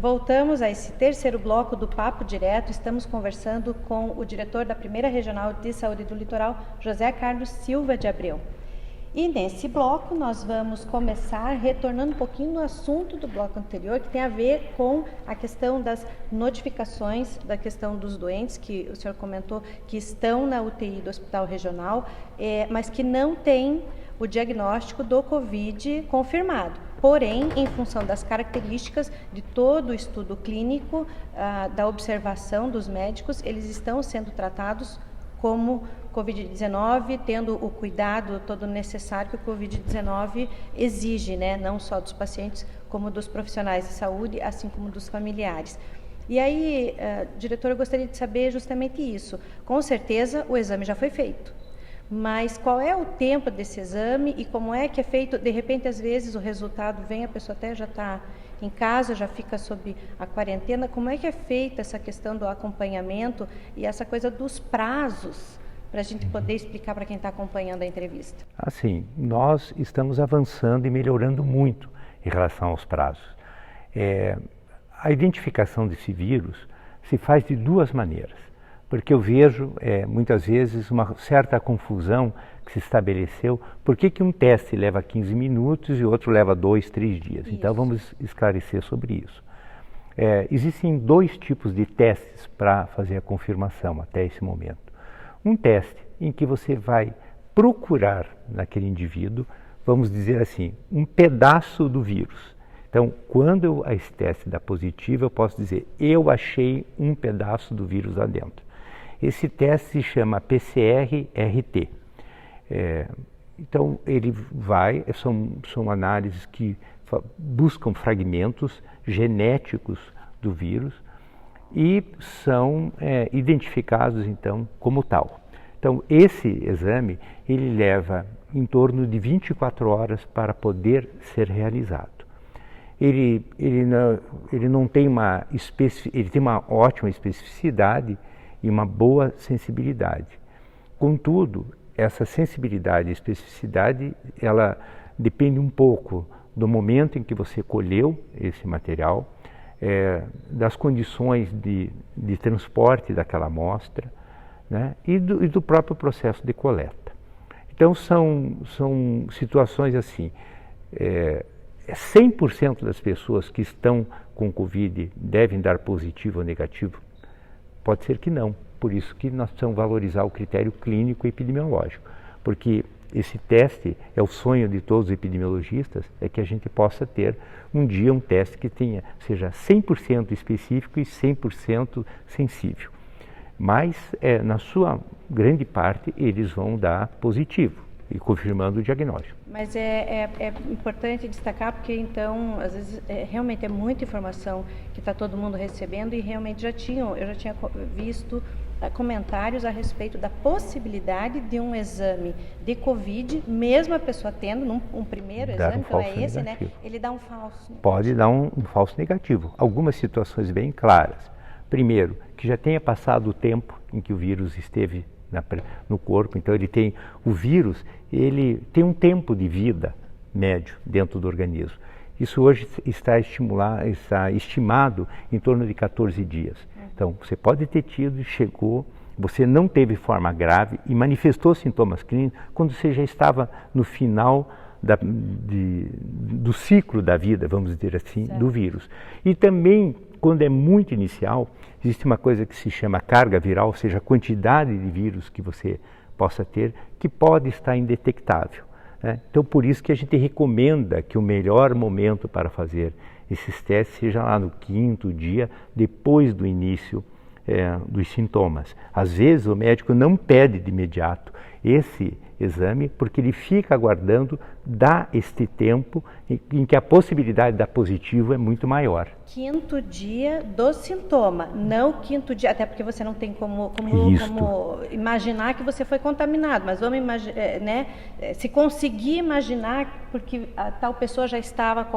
Voltamos a esse terceiro bloco do Papo Direto. Estamos conversando com o diretor da Primeira Regional de Saúde do Litoral, José Carlos Silva de Abreu. E nesse bloco nós vamos começar retornando um pouquinho no assunto do bloco anterior, que tem a ver com a questão das notificações, da questão dos doentes, que o senhor comentou que estão na UTI do Hospital Regional, mas que não têm o diagnóstico do Covid confirmado. Porém, em função das características de todo o estudo clínico, da observação dos médicos, eles estão sendo tratados como Covid-19, tendo o cuidado todo necessário que o Covid-19 exige, né? Não só dos pacientes, como dos profissionais de saúde, assim como dos familiares. E aí, diretor, eu gostaria de saber justamente isso. Com certeza, o exame já foi feito. Mas qual é o tempo desse exame e como é que é feito? De repente, às vezes, o resultado vem, a pessoa até já está em casa, já fica sob a quarentena. Como é que é feita essa questão do acompanhamento e essa coisa dos prazos, para a gente poder explicar para quem está acompanhando a entrevista? Assim, nós estamos avançando e melhorando muito em relação aos prazos. A identificação desse vírus se faz de duas maneiras. Porque eu vejo, muitas vezes, uma certa confusão que se estabeleceu. Por que um teste leva 15 minutos e outro leva 2, 3 dias? Isso. Então, vamos esclarecer sobre isso. Existem dois tipos de testes para fazer a confirmação até esse momento. Um teste em que você vai procurar naquele indivíduo, vamos dizer assim, um pedaço do vírus. Então, quando esse teste dá positivo, eu posso dizer, eu achei um pedaço do vírus lá dentro. Esse teste se chama PCR-RT. Então, ele são análises que buscam fragmentos genéticos do vírus e são identificados, então, como tal. Então, esse exame, ele leva em torno de 24 horas para poder ser realizado. Ele tem uma ótima especificidade e uma boa sensibilidade. Contudo, essa sensibilidade e especificidade, ela depende um pouco do momento em que você colheu esse material, das condições de transporte daquela amostra, né, e do próprio processo de coleta. Então, são situações assim, 100% das pessoas que estão com Covid devem dar positivo ou negativo? Pode ser que não, por isso que nós precisamos valorizar o critério clínico e epidemiológico, porque esse teste é o sonho de todos os epidemiologistas, é que a gente possa ter um dia um teste que seja 100% específico e 100% sensível. Mas, na sua grande parte, eles vão dar positivo e confirmando o diagnóstico. Mas é importante destacar porque, então, às vezes, realmente é muita informação que está todo mundo recebendo e realmente eu já tinha visto comentários a respeito da possibilidade de um exame de Covid, mesmo a pessoa tendo um primeiro exame, então esse, negativo, né? Ele dá um falso negativo. Pode dar um falso negativo. Algumas situações bem claras. Primeiro, que já tenha passado o tempo em que o vírus esteve no corpo, então o vírus tem um tempo de vida médio dentro do organismo. Isso hoje está estimado em torno de 14 dias. Então, você pode ter tido, chegou, você não teve forma grave e manifestou sintomas clínicos quando você já estava no final do ciclo da vida, vamos dizer assim, certo, do vírus. E também, quando é muito inicial, existe uma coisa que se chama carga viral, ou seja, a quantidade de vírus que você possa ter, que pode estar indetectável, né? Então, por isso que a gente recomenda que o melhor momento para fazer esses testes seja lá no 5º dia, depois do início dos sintomas. Às vezes, o médico não pede de imediato esse exame, porque ele fica aguardando dar este tempo em que a possibilidade de dar positivo é muito maior. 5º dia do sintoma, não 5º dia, até porque você não tem como imaginar que você foi contaminado, mas vamos imaginar, né, se conseguir imaginar, porque a tal pessoa já estava com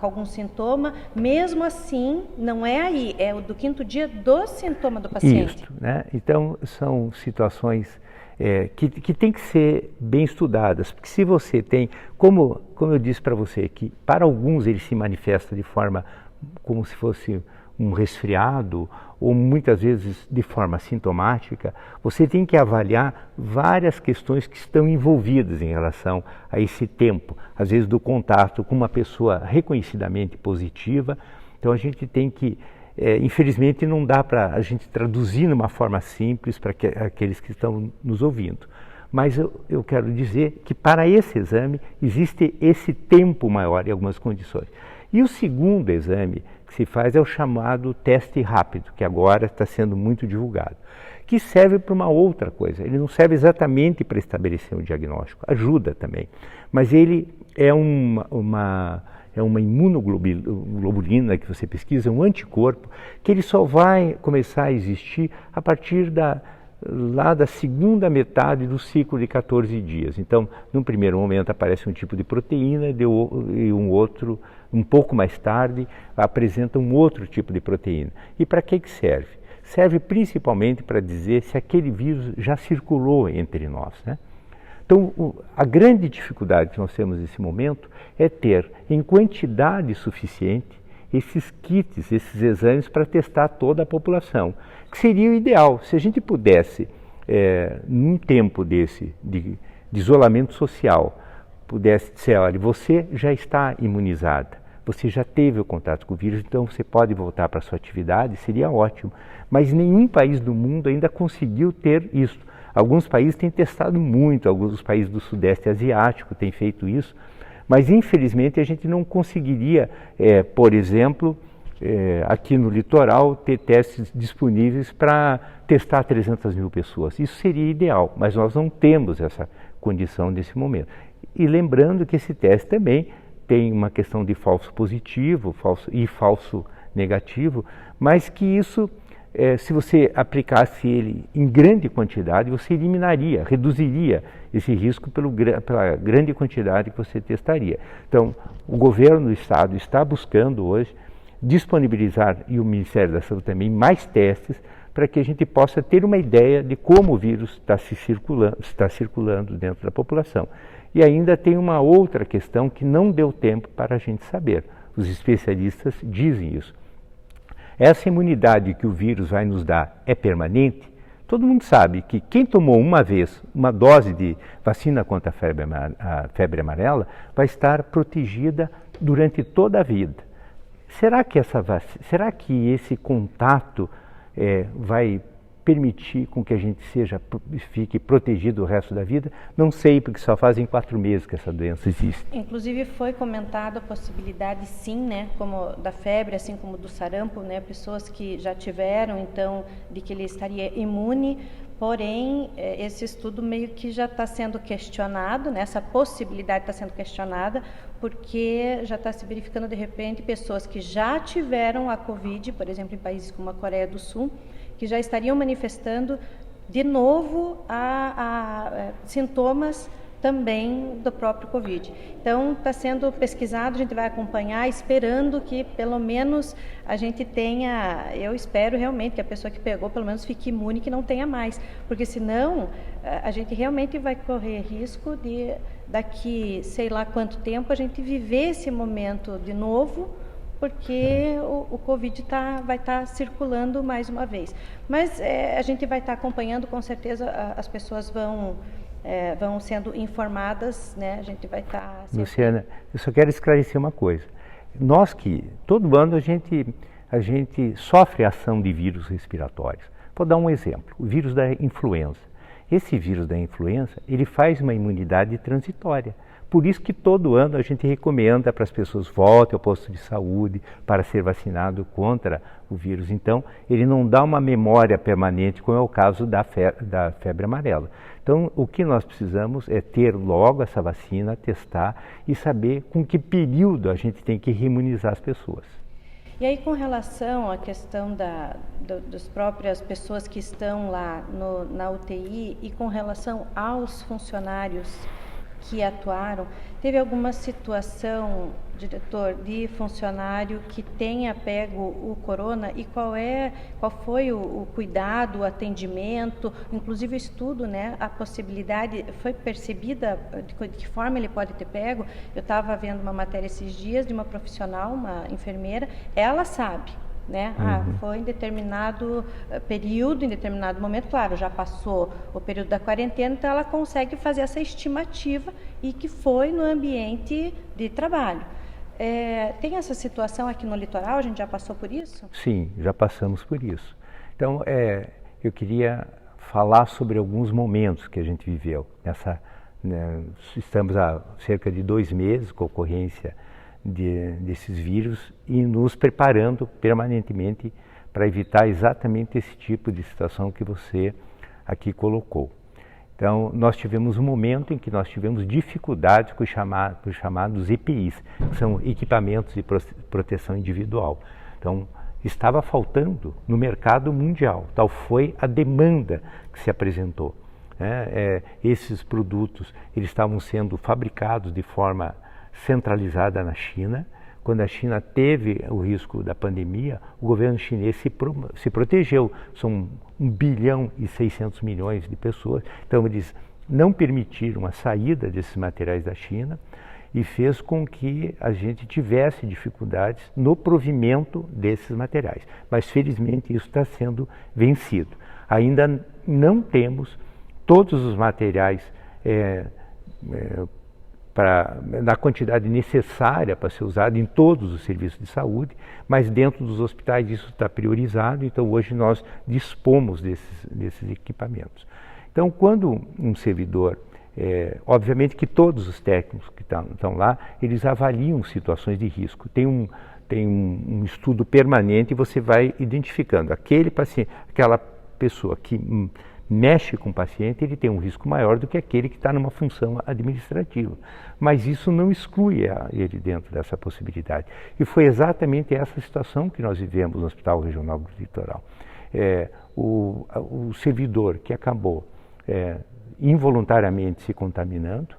algum sintoma, mesmo assim, não é aí, é o do 5º dia do sintoma do paciente. Isso, né? Então, são situações que tem que ser bem estudadas, porque se você tem, como eu disse para você, que para alguns ele se manifesta de forma como se fosse um resfriado, ou muitas vezes de forma sintomática, você tem que avaliar várias questões que estão envolvidas em relação a esse tempo, às vezes do contato com uma pessoa reconhecidamente positiva. Então a gente tem que, infelizmente não dá para a gente traduzir numa forma simples para aqueles que estão nos ouvindo. Mas eu quero dizer que para esse exame existe esse tempo maior em algumas condições. E o segundo exame que se faz é o chamado teste rápido, que agora está sendo muito divulgado, que serve para uma outra coisa. Ele não serve exatamente para estabelecer um diagnóstico, ajuda também, mas ele é uma imunoglobulina que você pesquisa, um anticorpo, que ele só vai começar a existir a partir lá da segunda metade do ciclo de 14 dias. Então, num primeiro momento aparece um tipo de proteína e um outro, um pouco mais tarde, apresenta um outro tipo de proteína. E para que serve? Serve principalmente para dizer se aquele vírus já circulou entre nós, né? Então, a grande dificuldade que nós temos nesse momento é ter em quantidade suficiente esses kits, esses exames para testar toda a população, que seria o ideal. Se a gente pudesse, num tempo desse de isolamento social, pudesse dizer, olha, você já está imunizada, você já teve o contato com o vírus, então você pode voltar para a sua atividade, seria ótimo. Mas nenhum país do mundo ainda conseguiu ter isso. Alguns países têm testado muito, alguns países do Sudeste Asiático têm feito isso, mas infelizmente a gente não conseguiria, por exemplo, aqui no litoral, ter testes disponíveis para testar 300 mil pessoas. Isso seria ideal, mas nós não temos essa condição nesse momento. E lembrando que esse teste também tem uma questão de falso positivo e falso negativo, mas que isso, se você aplicasse ele em grande quantidade, você eliminaria, reduziria esse risco pela grande quantidade que você testaria. Então, o governo do estado está buscando hoje disponibilizar, e o Ministério da Saúde também, mais testes para que a gente possa ter uma ideia de como o vírus está circulando dentro da população. E ainda tem uma outra questão que não deu tempo para a gente saber. Os especialistas dizem isso. Essa imunidade que o vírus vai nos dar é permanente? Todo mundo sabe que quem tomou uma vez uma dose de vacina contra a febre amarela vai estar protegida durante toda a vida. Será que esse contato vai permitir com que a gente fique protegido o resto da vida? Não sei, porque só fazem 4 meses que essa doença existe. Inclusive foi comentada a possibilidade, sim, né, como da febre, assim como do sarampo, né, pessoas que já tiveram, então, de que ele estaria imune. Porém, esse estudo meio que já está sendo questionado, né? Essa possibilidade está sendo questionada, porque já está se verificando, de repente, pessoas que já tiveram a Covid, por exemplo, em países como a Coreia do Sul, que já estariam manifestando de novo sintomas também do próprio Covid. Então, está sendo pesquisado, a gente vai acompanhar, esperando que pelo menos a gente tenha, eu espero realmente que a pessoa que pegou pelo menos fique imune, que não tenha mais, porque senão a gente realmente vai correr risco de daqui sei lá quanto tempo a gente viver esse momento de novo, porque o Covid vai estar circulando mais uma vez. Mas a gente vai estar acompanhando, com certeza as pessoas vão sendo informadas, né? A gente vai estar... Luciana, eu só quero esclarecer uma coisa. Nós todo ano a gente sofre a ação de vírus respiratórios. Vou dar um exemplo, o vírus da influenza. Esse vírus da influenza, ele faz uma imunidade transitória. Por isso que todo ano a gente recomenda para as pessoas voltem ao posto de saúde para ser vacinado contra o vírus. Então, ele não dá uma memória permanente, como é o caso da febre amarela. Então, o que nós precisamos é ter logo essa vacina, testar e saber com que período a gente tem que reimunizar as pessoas. E aí, com relação à questão das próprias pessoas que estão lá na UTI e com relação aos funcionários que atuaram, teve alguma situação, diretor, de funcionário que tenha pego o corona e qual foi o cuidado, o atendimento, inclusive o estudo, né? A possibilidade foi percebida de que forma ele pode ter pego? Eu estava vendo uma matéria esses dias de uma profissional, uma enfermeira, ela sabe, né? Foi em determinado período, em determinado momento, claro, já passou o período da quarentena, então ela consegue fazer essa estimativa e que foi no ambiente de trabalho. Tem essa situação aqui no litoral? A gente já passou por isso? Sim, já passamos por isso. Então, eu queria falar sobre alguns momentos que a gente viveu. Estamos há cerca de 2 meses com a ocorrência desses vírus e nos preparando permanentemente para evitar exatamente esse tipo de situação que você aqui colocou. Então, nós tivemos um momento em que nós tivemos dificuldades com os chamados EPIs, que são equipamentos de proteção individual. Então, estava faltando no mercado mundial, tal foi a demanda que se apresentou. Esses produtos eles estavam sendo fabricados de forma centralizada na China. Quando a China teve o risco da pandemia, o governo chinês se protegeu. São 1,6 bilhão de pessoas. Então, eles não permitiram a saída desses materiais da China e fez com que a gente tivesse dificuldades no provimento desses materiais. Mas, felizmente, isso está sendo vencido. Ainda não temos todos os materiais na quantidade necessária para ser usado em todos os serviços de saúde, mas dentro dos hospitais isso está priorizado, então hoje nós dispomos desses equipamentos. Então, quando um servidor, obviamente que todos os técnicos que estão lá, eles avaliam situações de risco, tem um estudo permanente e você vai identificando aquele paciente, aquela pessoa que mexe com o paciente, ele tem um risco maior do que aquele que está numa função administrativa. Mas isso não exclui ele dentro dessa possibilidade. E foi exatamente essa situação que nós vivemos no Hospital Regional do Litoral. O servidor que acabou involuntariamente se contaminando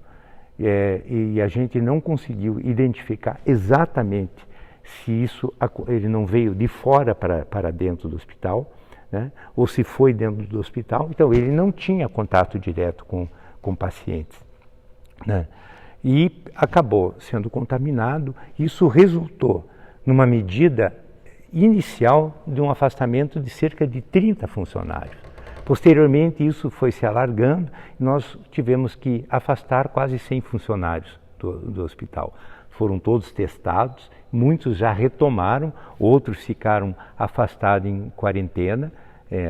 e a gente não conseguiu identificar exatamente se ele não veio de fora para dentro do hospital, né? Ou se foi dentro do hospital, então ele não tinha contato direto com pacientes, né? E acabou sendo contaminado. Isso resultou numa medida inicial de um afastamento de cerca de 30 funcionários. Posteriormente isso foi se alargando e nós tivemos que afastar quase 100 funcionários do hospital. Foram todos testados, muitos já retomaram, outros ficaram afastados em quarentena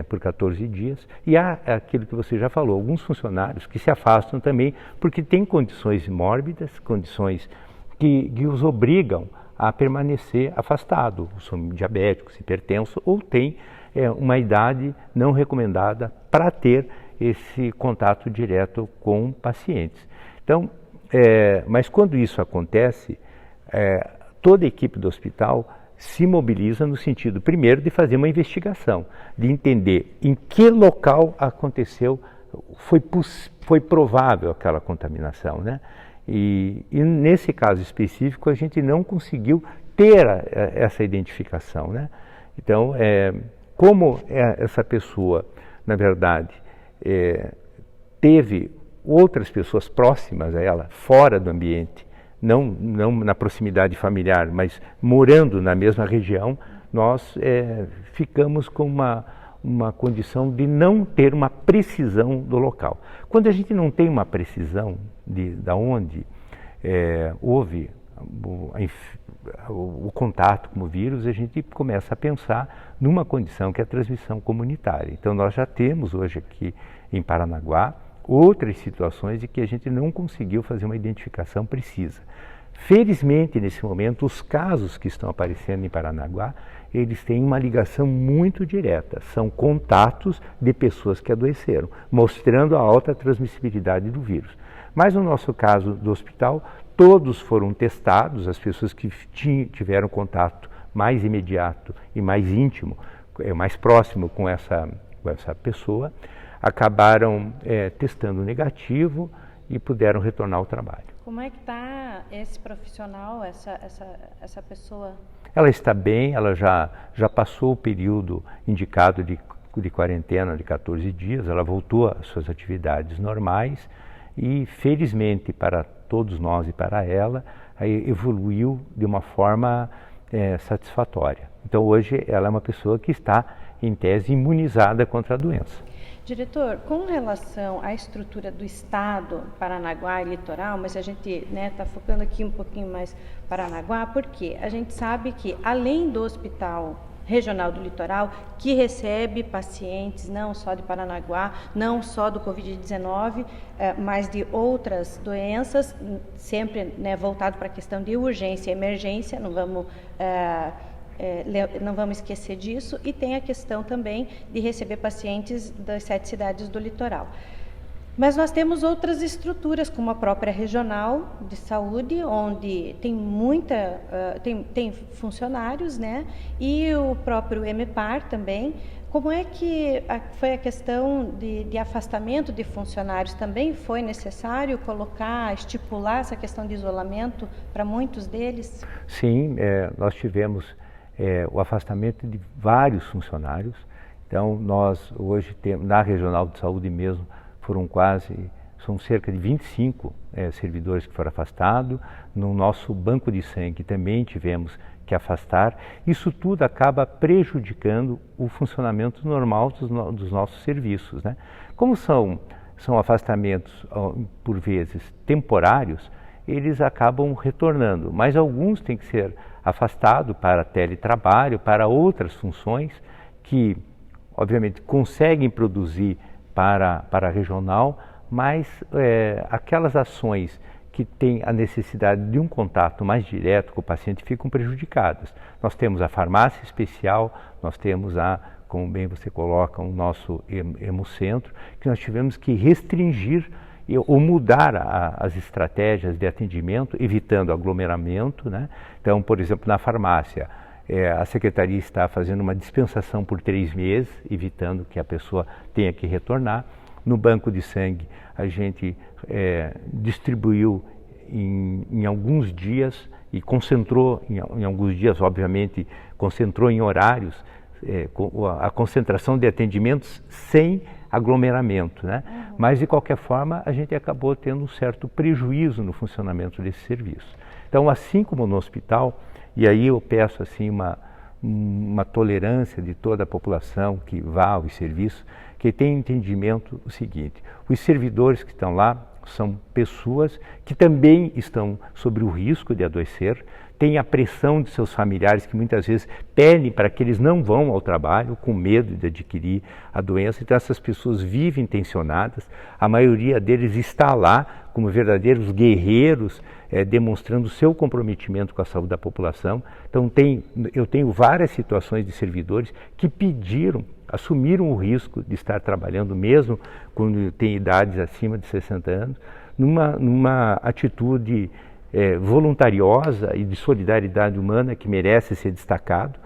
por 14 dias. E há aquilo que você já falou, alguns funcionários que se afastam também porque têm condições mórbidas, condições que os obrigam a permanecer afastado. São diabéticos, hipertensos ou têm uma idade não recomendada para ter esse contato direto com pacientes. Então, mas quando isso acontece, toda a equipe do hospital se mobiliza no sentido, primeiro, de fazer uma investigação, de entender em que local aconteceu, foi provável aquela contaminação, né? E nesse caso específico a gente não conseguiu ter essa identificação, né? Então, como essa pessoa, na verdade, teve outras pessoas próximas a ela, fora do ambiente, não na proximidade familiar, mas morando na mesma região, nós ficamos com uma condição de não ter uma precisão do local. Quando a gente não tem uma precisão de onde houve o contato com o vírus, a gente começa a pensar numa condição que é a transmissão comunitária. Então nós já temos hoje aqui em Paranaguá outras situações de que a gente não conseguiu fazer uma identificação precisa. Felizmente, nesse momento, os casos que estão aparecendo em Paranaguá, eles têm uma ligação muito direta. São contatos de pessoas que adoeceram, mostrando a alta transmissibilidade do vírus. Mas no nosso caso do hospital, todos foram testados, as pessoas que tiveram contato mais imediato e mais íntimo, mais próximo com essa pessoa, acabaram testando negativo e puderam retornar ao trabalho. Como é que está esse profissional, essa pessoa? Ela está bem, ela já passou o período indicado de quarentena de 14 dias, ela voltou às suas atividades normais e, felizmente para todos nós e para ela, evoluiu de uma forma satisfatória. Então hoje ela é uma pessoa que está, em tese, imunizada contra a doença. Diretor, com relação à estrutura do Estado, Paranaguá e litoral, mas a gente está focando aqui um pouquinho mais Paranaguá, porque a gente sabe que, além do Hospital Regional do Litoral, que recebe pacientes não só de Paranaguá, não só do Covid-19, mas de outras doenças, sempre voltado para a questão de urgência e emergência, não vamos esquecer disso, e tem a questão também de receber pacientes das 7 cidades do litoral. Mas nós temos outras estruturas, como a própria regional de saúde, onde tem tem funcionários, e o próprio EMEPAR também. Como é que foi a questão de afastamento de funcionários? Também foi necessário estipular essa questão de isolamento para muitos deles? Sim, nós tivemos o afastamento de vários funcionários. Então, nós hoje temos, na regional de saúde mesmo, são cerca de 25 servidores que foram afastados. No nosso banco de sangue também tivemos que afastar. Isso tudo acaba prejudicando o funcionamento normal dos nossos serviços, Como são afastamentos, por vezes, temporários, eles acabam retornando, mas alguns têm que ser afastados para teletrabalho, para outras funções que, obviamente, conseguem produzir para a regional, mas aquelas ações que têm a necessidade de um contato mais direto com o paciente ficam prejudicadas. Nós temos a farmácia especial, nós temos como bem você coloca, o nosso hemocentro, que nós tivemos que restringir ou mudar as estratégias de atendimento, evitando aglomeramento, Então, por exemplo, na farmácia, a secretaria está fazendo uma dispensação por 3 meses, evitando que a pessoa tenha que retornar. No banco de sangue, a gente distribuiu em alguns dias e concentrou em alguns dias, obviamente, concentrou em horários a concentração de atendimentos sem aglomeramento, Mas, de qualquer forma, a gente acabou tendo um certo prejuízo no funcionamento desse serviço. Então, assim como no hospital, e aí eu peço assim uma tolerância de toda a população que vá aos serviços, que tenha entendimento o seguinte: os servidores que estão lá são pessoas que também estão sob o risco de adoecer, têm a pressão de seus familiares que muitas vezes pedem para que eles não vão ao trabalho com medo de adquirir a doença. Então essas pessoas vivem tensionadas, a maioria deles está lá como verdadeiros guerreiros, demonstrando seu comprometimento com a saúde da população. Então eu tenho várias situações de servidores que assumiram o risco de estar trabalhando mesmo quando tem idades acima de 60 anos, numa atitude voluntariosa e de solidariedade humana que merece ser destacado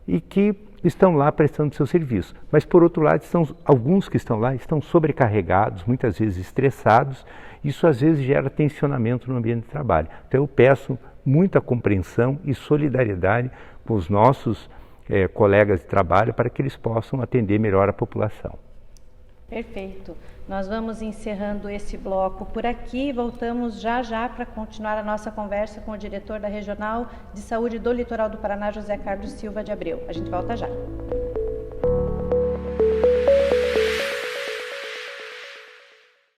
e que estão lá prestando seu serviço. Mas, por outro lado, alguns que estão lá estão sobrecarregados, muitas vezes estressados. Isso, às vezes, gera tensionamento no ambiente de trabalho. Então, eu peço muita compreensão e solidariedade com os nossos colegas de trabalho para que eles possam atender melhor a população. Perfeito. Nós vamos encerrando esse bloco por aqui e voltamos já para continuar a nossa conversa com o diretor da Regional de Saúde do Litoral do Paraná, José Carlos Silva de Abreu. A gente volta já.